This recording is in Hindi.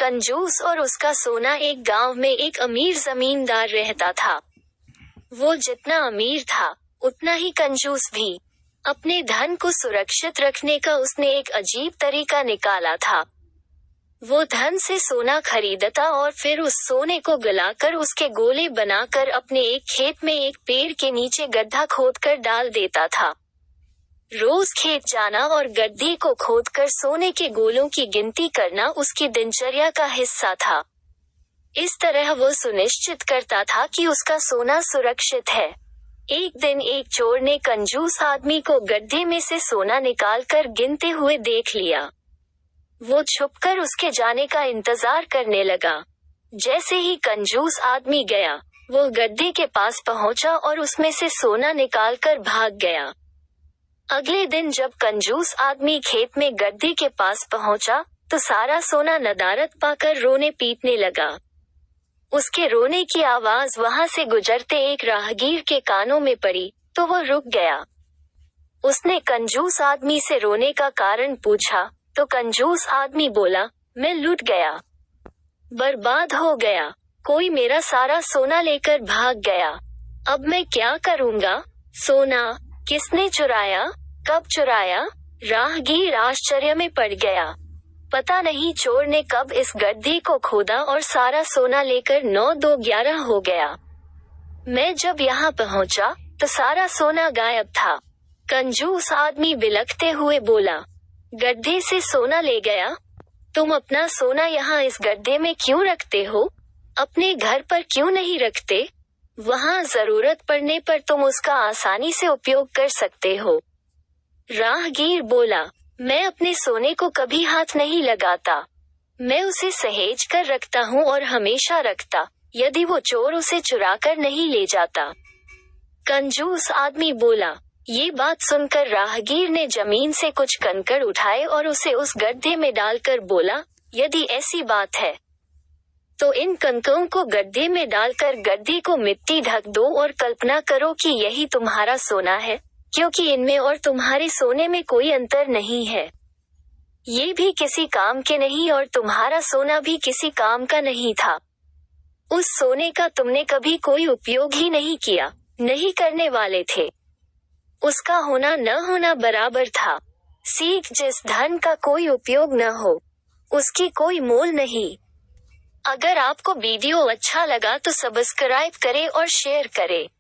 कंजूस और उसका सोना। एक गांव में एक अमीर जमींदार रहता था। वो जितना अमीर था उतना ही कंजूस भी। अपने धन को सुरक्षित रखने का उसने एक अजीब तरीका निकाला था। वो धन से सोना खरीदता और फिर उस सोने को गलाकर उसके गोले बनाकर अपने एक खेत में एक पेड़ के नीचे गड्ढा खोदकर डाल देता था। रोज खेत जाना और गड्ढे को खोदकर सोने के गोलों की गिनती करना उसकी दिनचर्या का हिस्सा था। इस तरह वो सुनिश्चित करता था कि उसका सोना सुरक्षित है। एक दिन एक चोर ने कंजूस आदमी को गड्ढे में से सोना निकालकर गिनते हुए देख लिया। वो छुपकर उसके जाने का इंतजार करने लगा। जैसे ही कंजूस आदमी गया, वो गड्ढे के पास पहुंचा और उसमें से सोना निकालकर भाग गया। अगले दिन जब कंजूस आदमी खेत में गड्ढे के पास पहुंचा, तो सारा सोना नदारद पाकर रोने पीटने लगा। उसके रोने की आवाज वहां से गुजरते एक राहगीर के कानों में पड़ी, तो वो रुक गया। उसने कंजूस आदमी से रोने का कारण पूछा, तो कंजूस आदमी बोला, मैं लुट गया, बर्बाद हो गया, कोई मेरा सारा सोना लेकर भाग गया। अब मैं क्या करूंगा? सोना किसने चुराया? कब चुराया? राहगीर आश्चर्य में पड़ गया। पता नहीं चोर ने कब इस गड्ढे को खोदा और सारा सोना लेकर 9-2-11 हो गया। मैं जब यहाँ पहुँचा, तो सारा सोना गायब था। कंजूस आदमी बिलखते हुए बोला, गड्ढे से सोना ले गया? तुम अपना सोना यहाँ इस गड्ढे में क्यों रखते हो? अपने घर पर क्यों नहीं रखते? वहाँ जरूरत पड़ने पर तुम उसका आसानी से उपयोग कर सकते हो। राहगीर बोला, मैं अपने सोने को कभी हाथ नहीं लगाता। मैं उसे सहेज कर रखता हूँ और हमेशा रखता, यदि वो चोर उसे चुरा कर नहीं ले जाता। कंजूस आदमी बोला। ये बात सुनकर राहगीर ने जमीन से कुछ कंकड़ उठाए और उसे उस गड्ढे में डालकर बोला, यदि ऐसी बात है तो इन कंकड़ों को गड्ढे में डालकर गड्ढे को मिट्टी ढक दो और कल्पना करो कि यही तुम्हारा सोना है, क्योंकि इनमें और तुम्हारे सोने में कोई अंतर नहीं है। ये भी किसी काम के नहीं और तुम्हारा सोना भी किसी काम का नहीं था। उस सोने का तुमने कभी कोई उपयोग ही नहीं किया, नहीं करने वाले थे। उसका होना न होना बराबर था। सीख, जिस धन का कोई उपयोग न हो, उसकी कोई मोल नहीं। अगर आपको वीडियो अच्छा लगा तो सब्सक्राइब करें और शेयर करें।